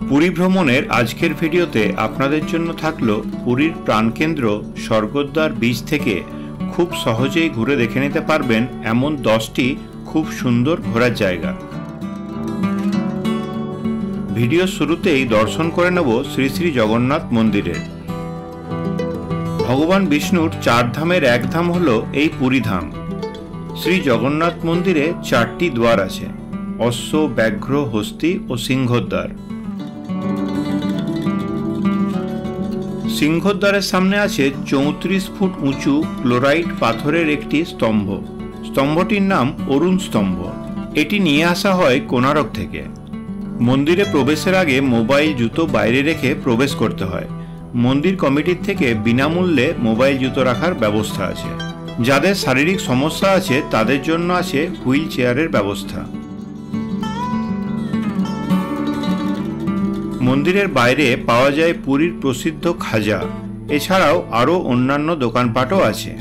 পুরী ভ্রমণের আজকের ভিডিওতে আপনাদের জন্য থাকলো পুরীর প্রাণকেন্দ্র স্বর্গদ্বার বিচ থেকে খুব সহজেই ঘুরে দেখে নিতে পারবেন এমন 10টি খুব সুন্দর ঘোরার জায়গা। ভিডিও শুরুতেই দর্শন করে নেব শ্রী শ্রী জগন্নাথ মন্দিরের। ভগবান বিষ্ণুর 4 ধামের এক ধাম হলো এই পুরী ধাম। শ্রী জগন্নাথ মন্দিরে 4টি দ্বার আছে: অশ্ব, ব্যাঘ্র, হস্তি ও সিংহদ্বার। সিংহদ্বারের সামনে আছে 34 ফুট উঁচু ক্লোরাইট পাথরের একটি স্তম্ভ। স্তম্ভটির নাম অরুণ স্তম্ভ। এটি নিয়ে আসা হয় কোণারক থেকে। মন্দিরে প্রবেশের আগে মোবাইল জুতো বাইরে রেখে প্রবেশ করতে হয়। মন্দির কমিটির থেকে বিনামূল্যে মোবাইল জুতো রাখার ব্যবস্থা আছে। যাদের শারীরিক সমস্যা আছে তাদের জন্য আছে হুইল চেয়ারের ব্যবস্থা। মন্দিরের বাইরে পাওয়া যায় পুরীর প্রসিদ্ধ খাজা। এছাড়াও আরও অন্যান্য দোকানপাটও আছে।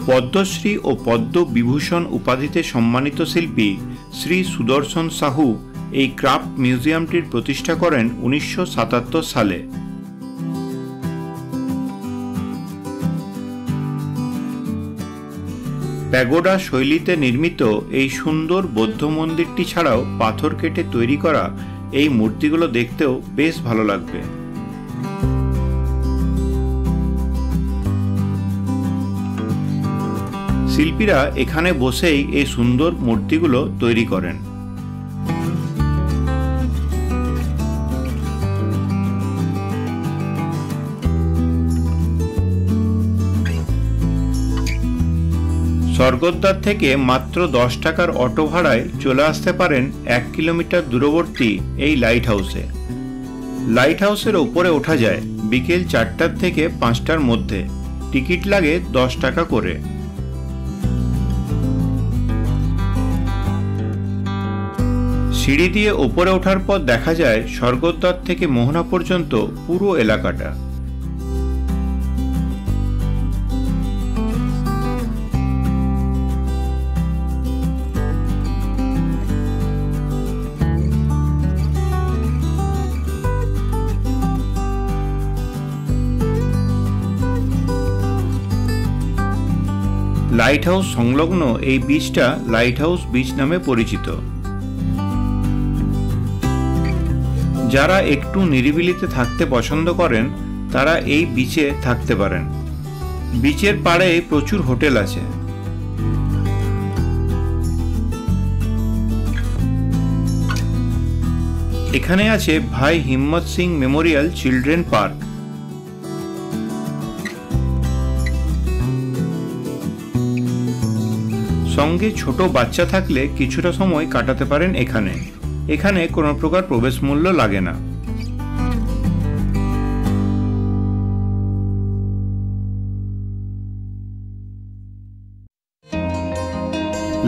পদ্মশ্রী ও পদ্মবিভূষণ উপাধিতে সম্মানিত শিল্পী শ্রী সুদর্শন সাহু এই ক্রাফট মিউজিয়ামটির প্রতিষ্ঠা করেন 1977 সালে। প্যাগোডা শৈলীতে নির্মিত এই সুন্দর বৌদ্ধ মন্দিরটি ছাড়াও পাথর কেটে তৈরি করা এই মূর্তিগুলো দেখতেও বেশ ভালো লাগবে। শিল্পীরা এখানে বসেই এই সুন্দর মূর্তিগুলো তৈরি করেন। স্বর্গদ্বার থেকে মাত্র 10 টাকার অটো ভাড়ায় চলে আসতে পারেন 1 কিলোমিটার দূরবর্তী এই লাইট হাউসে। লাইট হাউসের ওপরে ওঠা যায় বিকেল 4টা থেকে 5টার মধ্যে। টিকিট লাগে 10 টাকা করে। সিঁড়ি দিয়ে ওপরে ওঠার পর দেখা যায় স্বর্গদ্বার থেকে মোহনা পর্যন্ত পুরো এলাকাটা। লাইট হাউস সংলগ্ন এই বিচটা লাইট হাউস বিচ নামে পরিচিত। যারা একটু নিরিবিলিতে থাকতে পছন্দ করেন তারা এই বিচে থাকতে পারেন। বিচের পাড়ে প্রচুর হোটেল আছে। এখানে আছে ভাই হিম্মত সিং মেমোরিয়াল চিলড্রেন পার্ক। সঙ্গে ছোট বাচ্চা থাকলে কিছুটা সময় কাটাতে পারেন এখানে। এখানে কোনো প্রকার প্রবেশ মূল্য লাগে না।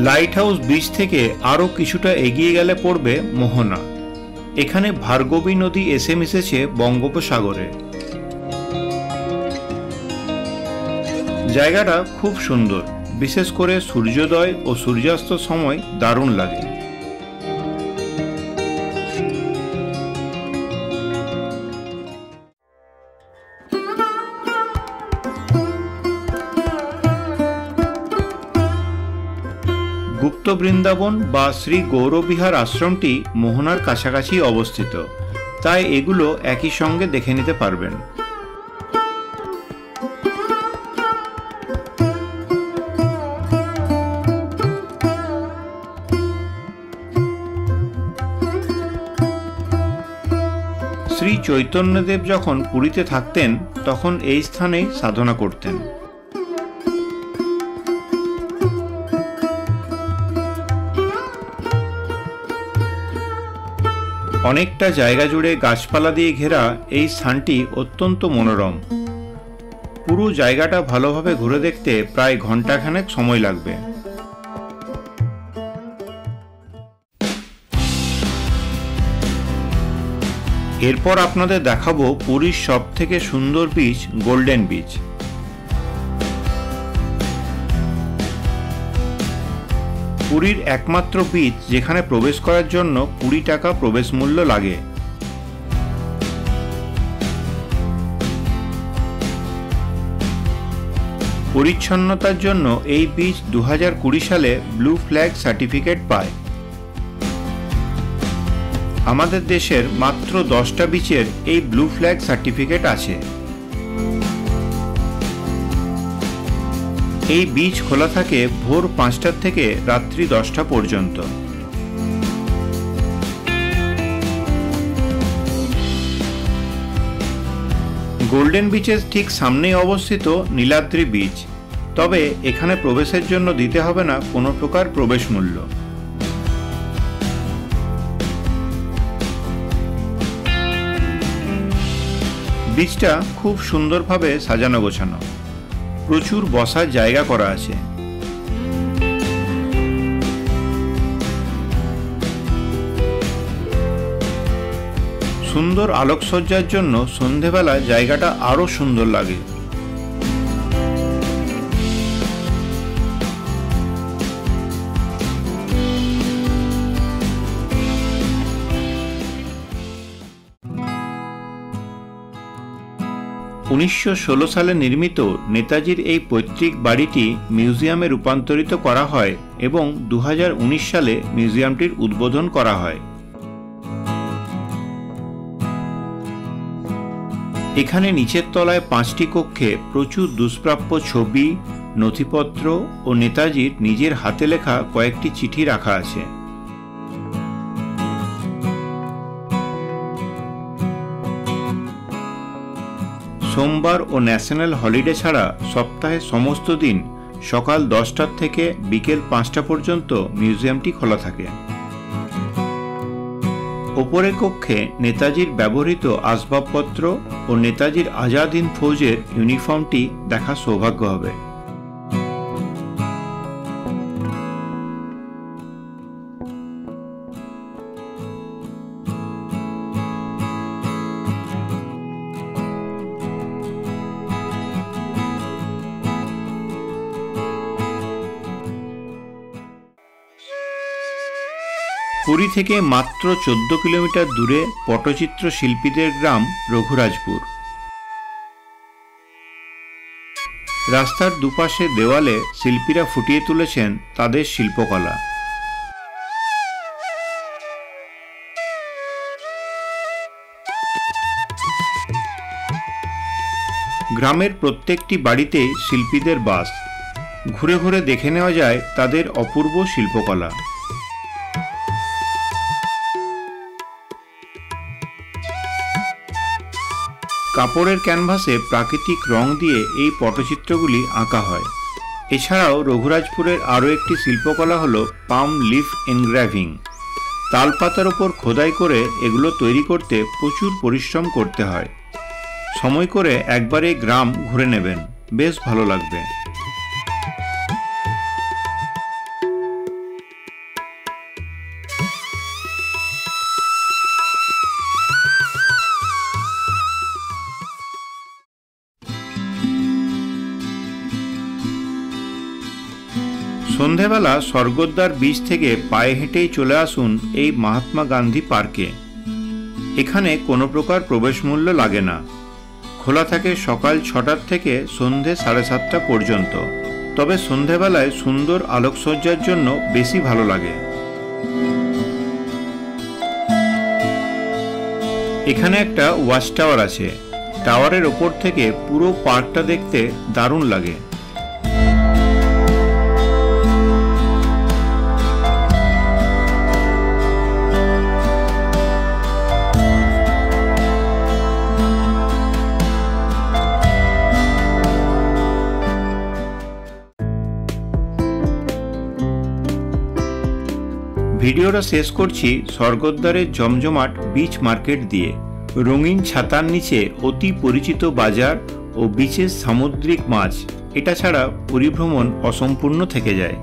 লাইট হাউস বিচ থেকে আরও কিছুটা এগিয়ে গেলে পড়বে মোহনা। এখানে ভার্গবী নদী এসে মিশেছে বঙ্গোপসাগরে। জায়গাটা খুব সুন্দর, বিশেষ করে সূর্যোদয় ও সূর্যাস্ত সময় দারুণ লাগে। গুপ্ত বৃন্দাবন বা শ্রী গৌরবিহার আশ্রমটি মোহনার কাছাকাছি অবস্থিত, তাই এগুলো একই সঙ্গে দেখে নিতে পারবেন। শ্রী চৈতন্যদেব যখন পুরীতে থাকতেন তখন এই স্থানেই সাধনা করতেন। অনেকটা জায়গা জুড়ে গাছপালা দিয়ে ঘেরা এই স্থানটি অত্যন্ত মনোরম। পুরো জায়গাটা ভালোভাবে ঘুরে দেখতে প্রায় ঘন্টাখানেক সময় লাগবে। এরপর আপনাদের দেখাবো পুরীর সবথেকে সুন্দর বিচ গোল্ডেন বিচ। পুরীর একমাত্র বিচ যেখানে প্রবেশ করার জন্য 20 টাকা প্রবেশ মূল্য লাগে। পরিচ্ছন্নতার জন্য এই বিচ 2020 সালে ব্লু ফ্ল্যাগ সার্টিফিকেট পায়। আমাদের দেশের মাত্র 10টা বিচের এই ব্লু ফ্ল্যাগ সার্টিফিকেট আছে। এই বিচ খোলা থাকে ভোর 5টা থেকে রাত্রি 10টা পর্যন্ত। গোল্ডেন বিচের ঠিক সামনেই অবস্থিত নীলাদ্রি বিচ, তবে এখানে প্রবেশের জন্য দিতে হবে না কোনো প্রকার প্রবেশ মূল্য। বিচটা খুব সুন্দরভাবে সাজানো গোছানো, প্রচুর বসার জায়গা করা আছে। সুন্দর আলোকসজ্জার জন্য সন্ধেবেলা জায়গাটা আরো সুন্দর লাগে। '1916 সালে নির্মিত নেতাজির এই পৈতৃক বাড়িটি মিউজিয়ামে রূপান্তরিত করা হয় এবং 2019 সালে মিউজিয়ামটির উদ্বোধন করা হয়। এখানে নিচের তলায় 5টি কক্ষে প্রচুর দুষ্প্রাপ্য ছবি, নথিপত্র ও নেতাজির নিজের হাতে লেখা কয়েকটি চিঠি রাখা আছে। সোমবার ও ন্যাশনাল হলিডে ছাড়া সপ্তাহে সমস্ত দিন সকাল 10টা থেকে বিকেল 5টা পর্যন্ত মিউজিয়ামটি খোলা থাকে। ওপরের কক্ষে নেতাজির ব্যবহৃত আসবাবপত্র ও নেতাজির আজাদ হিন্দ ফৌজের ইউনিফর্মটি দেখার সৌভাগ্য হবে। পুরী থেকে মাত্র 14 কিলোমিটার দূরে পটচিত্র শিল্পীদের গ্রাম রঘুরাজপুর। রাস্তার দুপাশে দেওয়ালে শিল্পীরা ফুটিয়ে তুলেছেন তাদের শিল্পকলা। গ্রামের প্রত্যেকটি বাড়িতেই শিল্পীদের বাস। ঘুরে ঘুরে দেখে নেওয়া যায় তাদের অপূর্ব শিল্পকলা। কাপড়ের ক্যানভাসে প্রাকৃতিক রং দিয়ে এই পটচিত্রগুলি আঁকা হয়। এছাড়াও রঘুরাজপুরের আরও একটি শিল্পকলা হলো পাম লিফ এনগ্রাভিং। তালপাতার ওপর খোদাই করে এগুলো তৈরি করতে প্রচুর পরিশ্রম করতে হয়। সময় করে একবার এই গ্রাম ঘুরে নেবেন, বেশ ভালো লাগবে। সন্ধেবেলা স্বর্গদ্বার বিচ থেকে পায়ে হেঁটেই চলে আসুন এই মহাত্মা গান্ধী পার্কে। এখানে কোনো প্রকার প্রবেশ মূল্য লাগে না। খোলা থাকে সকাল 6টার থেকে সন্ধে 7:30টা পর্যন্ত। তবে সন্ধেবেলায় সুন্দর আলোকসজ্জার জন্য বেশি ভালো লাগে। এখানে একটা ওয়াচ টাওয়ার আছে। টাওয়ারের ওপর থেকে পুরো পার্কটা দেখতে দারুণ লাগে। ভিডিওটা শেষ করছি স্বর্গদ্বারের জমজমাট বিচ মার্কেট দিয়ে। রঙিন ছাতার নিচে অতি পরিচিত বাজার ও বিচের সামুদ্রিক মাছ, এটা ছাড়া পুরী ভ্রমণ অসম্পূর্ণ থেকে যায়।